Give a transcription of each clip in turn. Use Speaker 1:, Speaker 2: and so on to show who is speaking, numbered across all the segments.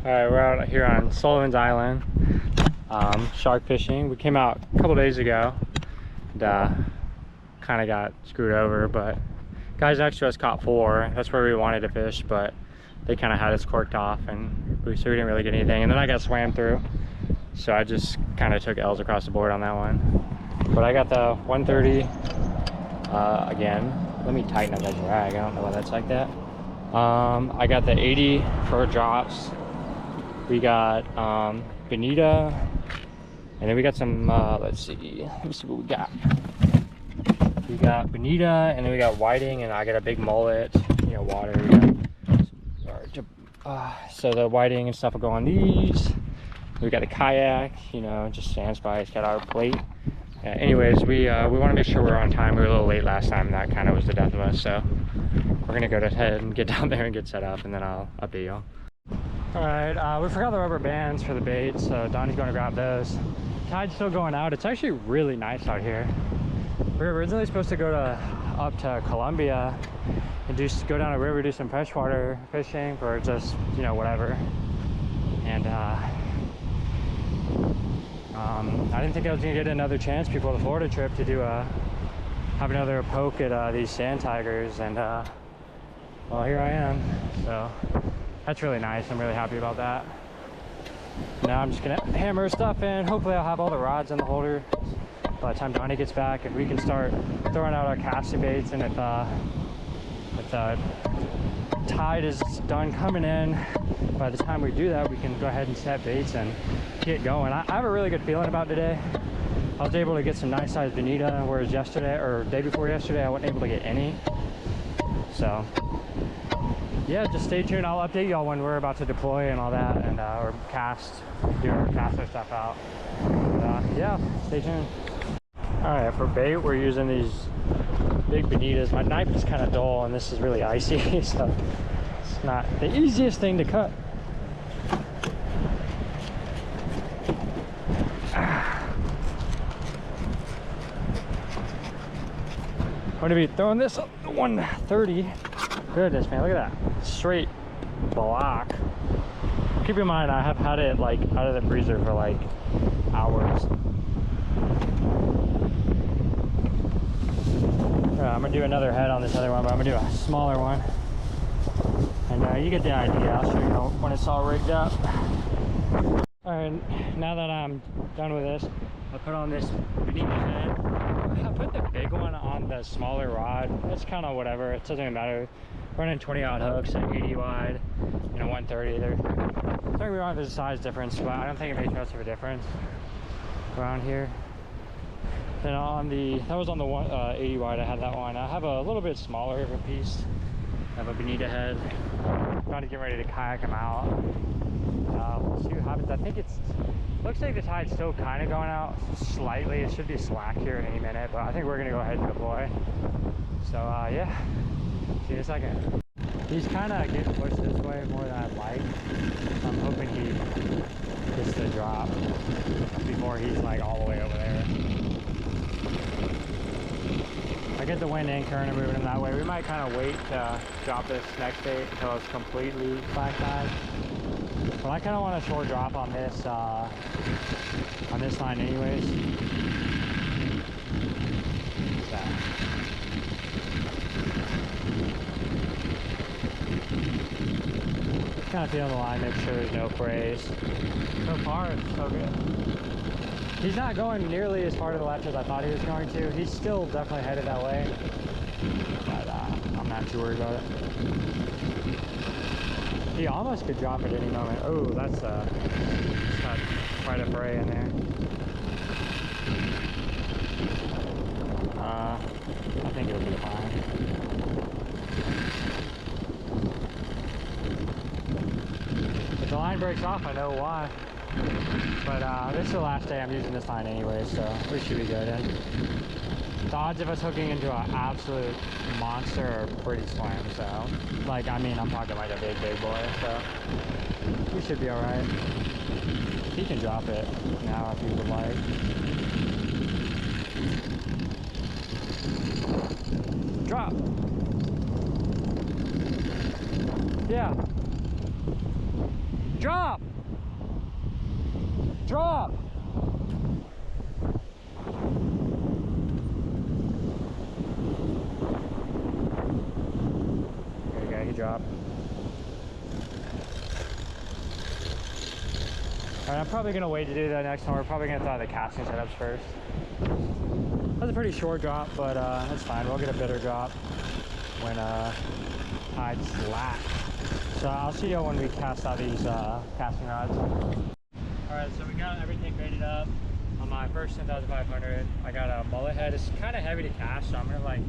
Speaker 1: Alright, we're out here on Sullivan's Island, shark fishing. We came out a couple days ago and kind of got screwed over, but guys next to us caught 4. That's where we wanted to fish, but they kind of had us corked off, and so we didn't really get anything. And then I got swam through, so I just kind of took L's across the board on that one. But I got the 130 again. Let me tighten up that drag. I don't know why that's like that. I got the 80 for drops. We got bonita, and then we got some, let's see what we got. We got bonita, and then we got whiting, and I got a big mullet, you know, water. So the whiting and stuff will go on these. We got a kayak, you know, just sand spice, got our plate. Anyways, we want to make sure we're on time. We were a little late last time, and that kind of was the death of us, so we're gonna go ahead and get down there and get set up, and then I'll update y'all. All right, we forgot the rubber bands for the bait, so Donnie's going to grab those. Tide's still going out. It's actually really nice out here. We were originally supposed to go up to Columbia and go down a river, do some freshwater fishing, or just, you know, whatever. And I didn't think I was gonna get another chance before the Florida trip to have another poke at these sand tigers, and well, here I am. So that's really nice. I'm really happy about that. Now I'm just gonna hammer stuff in. Hopefully I'll have all the rods in the holder by the time Donnie gets back, and we can start throwing out our casting baits. And if the tide is done coming in, by the time we do that, we can go ahead and set baits and get going. I have a really good feeling about today. I was able to get some nice sized bonita, whereas yesterday, or day before yesterday, I wasn't able to get any. So yeah, just stay tuned. I'll update y'all when we're about to deploy and all that, and or do our caster stuff out. Yeah, stay tuned. All right, for bait, we're using these big bonitas. My knife is kind of dull, and this is really icy, so it's not the easiest thing to cut. I'm gonna be throwing this up to 130. Goodness, man, look at that straight block. Keep in mind, I have had it like out of the freezer for like hours. I'm gonna do another head on this other one, but I'm gonna do a smaller one. And you get the idea. I'll show you when it's all rigged up. All right, now that I'm done with this, I'll put on this bonita head. I put the big one on the smaller rod. It's kind of whatever. It doesn't even matter. Running 20-aught hooks at 80 wide, you know, 130. Don't get me wrong, there's a size difference, but I don't think it makes much of a difference around here. Then that was on the 80 wide. I had that one. I have a little bit smaller of a piece. I have a bonita head. I'm trying to get ready to kayak them out. We'll see what happens. I think looks like the tide's still kind of going out slightly. It should be slack here in any minute, but I think we're gonna go ahead and deploy. So yeah, see you in a second. He's kind of getting pushed this way more than I'd like. I'm hoping he gets the drop before he's like all the way over there. I get the wind and current moving him that way. We might kind of wait to drop this next bait until it's completely slack tide. But I kind of want a short drop on this line anyways. So. Kind of feel the line, make sure there's no frays. So far, it's so good. He's not going nearly as far to the left as I thought he was going to. He's still definitely headed that way, but I'm not too worried about it. He almost could drop at any moment. Oh, that's got quite a fray in there. I think it'll be fine. If the line breaks off, I know why. But this is the last day I'm using this line anyway, so we should be good. And the odds of us hooking into an absolute monster are pretty slim. So, like, I mean, I'm talking like a big boy. So we should be all right. He can drop it now if he would like. Drop. Yeah. Drop! Drop! There you go, he dropped. Alright, I'm probably gonna wait to do that next one. We're probably gonna throw the casting setups first. That was a pretty short drop, but that's fine. We'll get a better drop when tide's flat. So I'll see you when we cast out these casting rods. Alright, so we got everything graded up. On my first 10,500, I got a mullet head. It's kind of heavy to cast, so I'm gonna like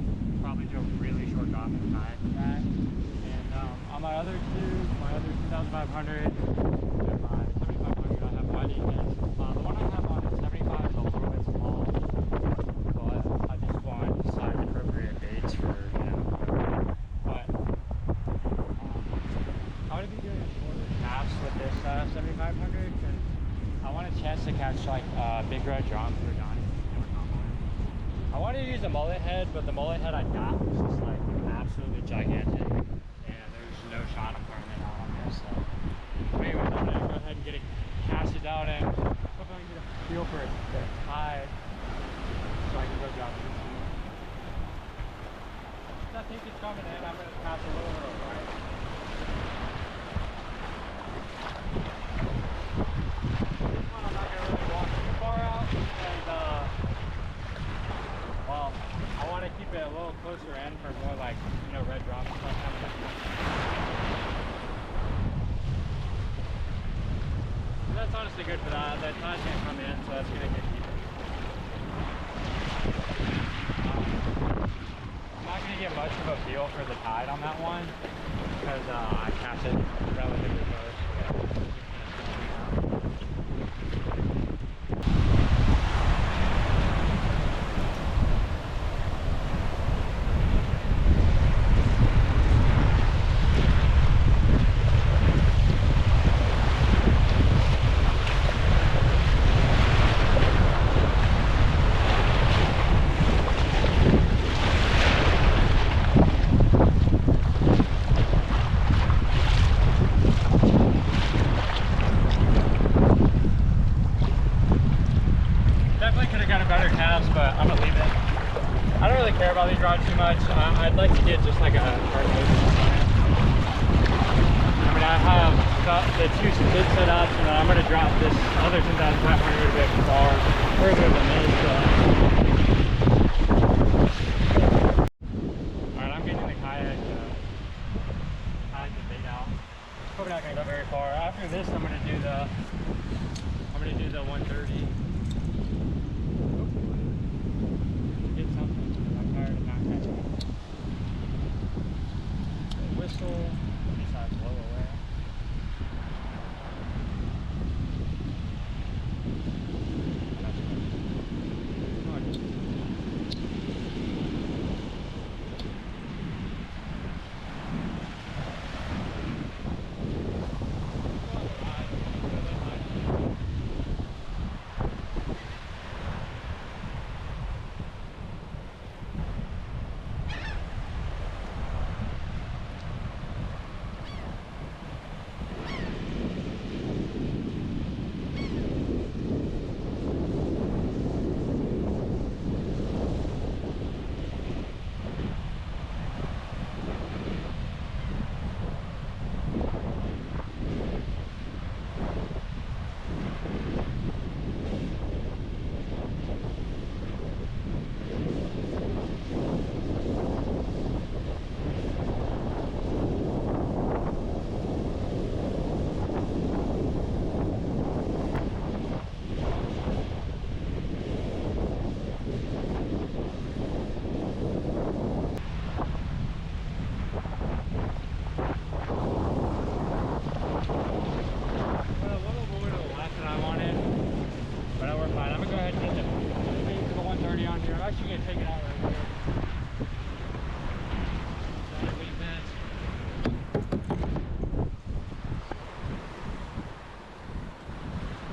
Speaker 1: probably do a really short drop in tide for that. And on my other two, my other 10,500, and my 7,500, I have wide events. The one I have on 75 is a little bit small, but I just want size appropriate baits for, you know, whatever. But I'm gonna be doing shorter casts with this 7,500 because I want a chance to catch like big red drum for Johnny. I wanted to use a mullet head, but the mullet head I got was just like absolutely gigantic, and there's no shot I'm throwing it out on this. So, anyways, I'm gonna go ahead and get it casted out and hope I can get a feel for the tide so I can go drop it. I think it's coming in. I'm gonna cast a little bit of right. Well, I want to keep it a little closer in for more like, you know, red drops and stuff happening. So that's honestly good for that. That tide's going to come in, so that's going to get deeper. I'm not going to get much of a feel for the tide on that one because I cast it relatively close. So yeah. But I'm gonna leave it. I don't really care about these rods too much. I'd like to get just like a hard nose on it. I mean, I have got the two split setups, and then I'm gonna drop this other 10,500 a bit far further than this. Alright, I'm getting the kayak bait out. Probably not gonna go very far. After this, I'm gonna do the 130. Whistle, besides blow away.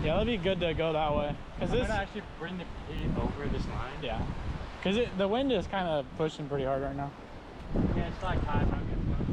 Speaker 2: Yeah, that'd be good to go that way.
Speaker 1: I'm gonna actually bring the bait over this line.
Speaker 2: Yeah, because the wind is kind of pushing pretty hard right now.
Speaker 1: Yeah, it's like high, but I'm getting close.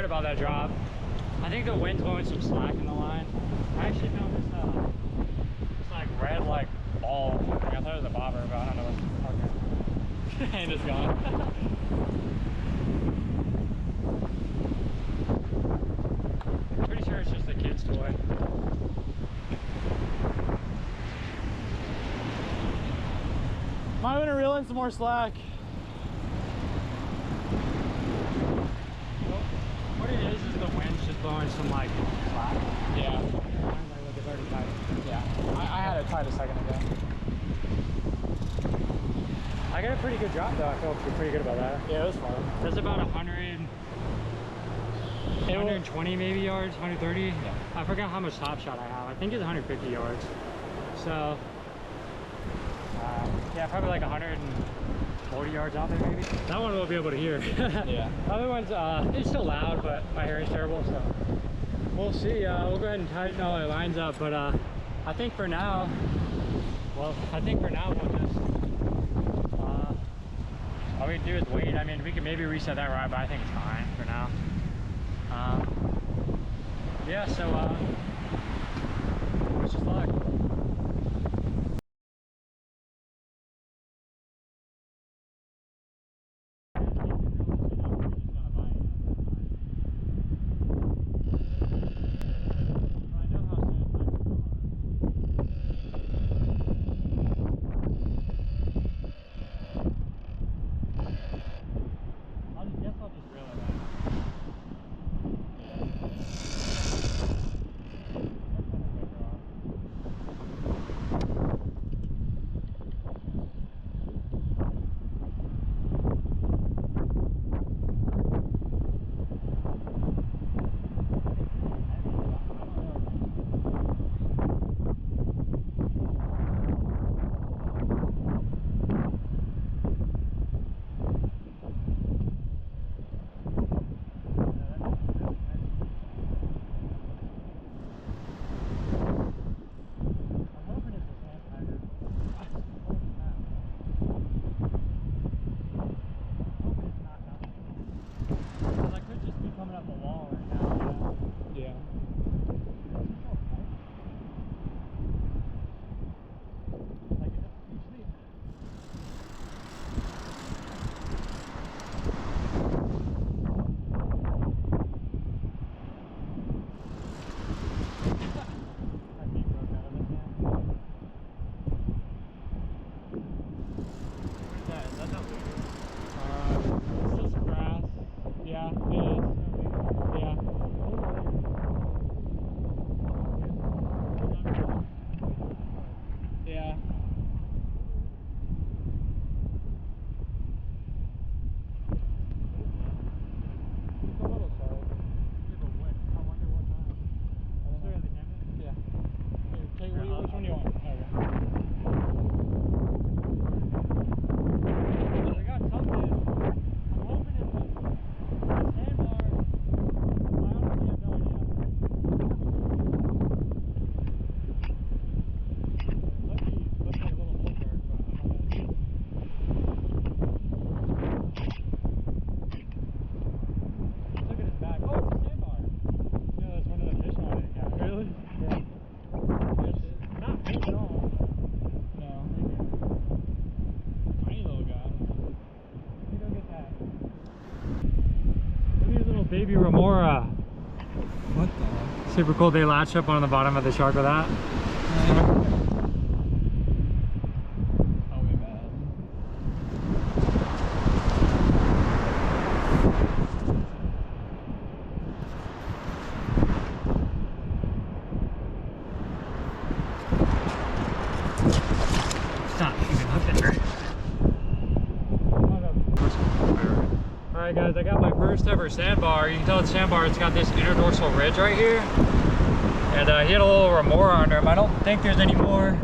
Speaker 1: good about that drop. I think the wind's blowing some slack in the line. I actually found this like red like ball. Like, I thought it was a bobber, but I don't know what. Okay. And it's gone. Pretty sure it's just a kid's toy.
Speaker 2: Might want to reel in some more slack.
Speaker 1: What it is the wind's just blowing some like slack.
Speaker 2: Yeah.
Speaker 1: Like it's already tight.
Speaker 2: Yeah. I had it tight a second ago.
Speaker 1: I got a pretty good drop though. I feel pretty good about that.
Speaker 2: Yeah, it was fun.
Speaker 1: That's about 120 maybe yards, 130.
Speaker 2: Yeah.
Speaker 1: I forgot how much top shot I have. I think it's 150 yards. So yeah, probably like 140 yards out there maybe. That one we'll be able to hear.
Speaker 2: Yeah.
Speaker 1: The other one's it's still loud, but my hearing's terrible, so we'll see. We'll go ahead and tighten all our lines up, but I think for now, we'll just all we do is wait. I mean, we can maybe reset that rod, but I think it's fine for now. Yeah, so wish us luck. Baby remora.
Speaker 2: What the heck?
Speaker 1: Super cool. They latch up on the bottom of the shark with that.
Speaker 2: I'll be mad.
Speaker 1: Stop shooting up there. Alright guys, I got my first ever sandbar. You can tell it's sandbar, it's got this interdorsal ridge right here. And he had a little remora under him. I don't think there's any more.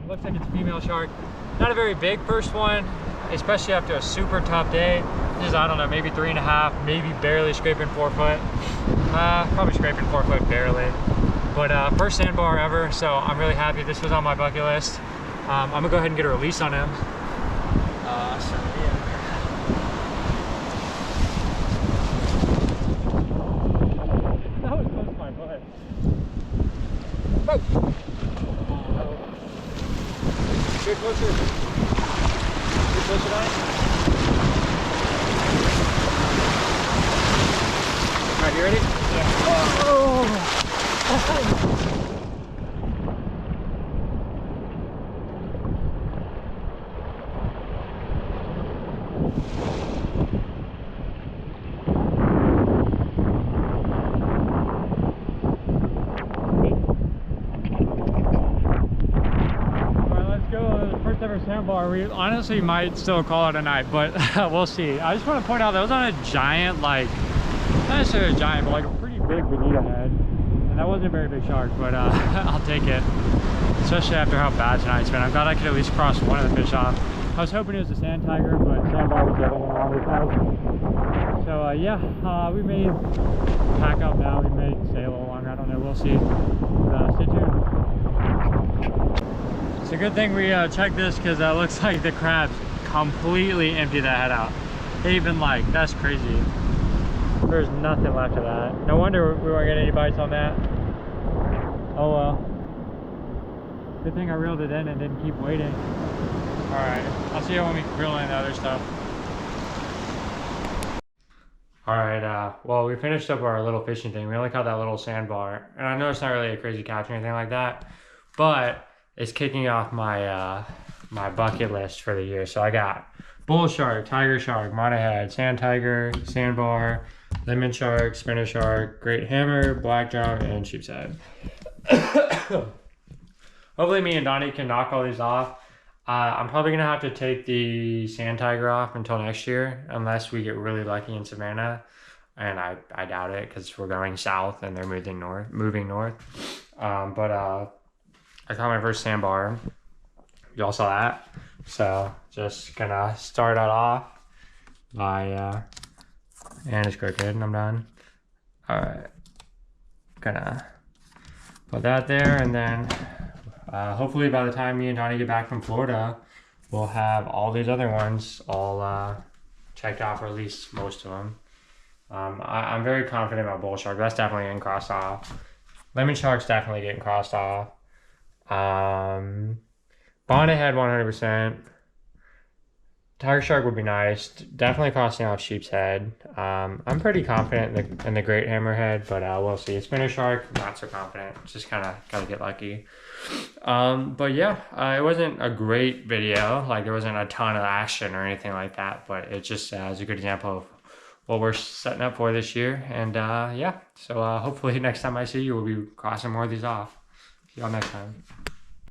Speaker 1: Looks like it's a female shark. Not a very big first one, especially after a super tough day. This is, I don't know, maybe 3.5, maybe barely scraping 4 foot. Probably scraping 4 foot barely. But first sandbar ever, so I'm really happy. This was on my bucket list. I'm gonna go ahead and get a release on him. fish tonight? Alright, you ready? Yeah. Oh! Sandbar. We honestly might still call it a night, but we'll see. I just want to point out that was on a giant, like, not necessarily a giant, but like a pretty big bonita head, and that wasn't a very big shark, but I'll take it, especially after how bad tonight's been. I'm glad I could at least cross one of the fish off. I was hoping it was a sand tiger, but sandbar was getting on this house. So yeah, we may pack up now. We may stay a little longer. I don't know. We'll see. Stay tuned. It's a good thing we checked this, because it looks like the crabs completely empty that head out. They even, like, that's crazy. There's nothing left of that. No wonder we weren't getting any bites on that. Oh well. Good thing I reeled it in and didn't keep waiting. Alright, I'll see you when we reel in the other stuff. Alright, well, we finished up our little fishing thing. We only caught that little sandbar. And I know it's not really a crazy catch or anything like that, but it's kicking off my my bucket list for the year. So I got bull shark, tiger shark, monohead, sand tiger, sandbar, lemon shark, spinner shark, great hammer, blackjaw, and sheep's head. Hopefully me and Donnie can knock all these off. I'm probably gonna have to take the sand tiger off until next year, unless we get really lucky in Savannah, and I doubt it, because we're going south and they're moving north. I caught my first sandbar. Y'all saw that. So just gonna start it off by and it's crooked and I'm done. Alright. Gonna put that there, and then hopefully by the time me and Donnie get back from Florida, we'll have all these other ones all checked off, or at least most of them. I'm very confident about bull shark. That's definitely getting crossed off. Lemon shark's definitely getting crossed off. Bonnet head 100%. Tiger shark would be nice. Definitely crossing off sheep's head. I'm pretty confident in the great hammerhead, but we'll see. Spinner shark, not so confident. Just kind of gotta get lucky. But yeah, it wasn't a great video. Like, there wasn't a ton of action or anything like that, but it just is a good example of what we're setting up for this year. And yeah, so hopefully next time I see you, we'll be crossing more of these off. See y'all next time.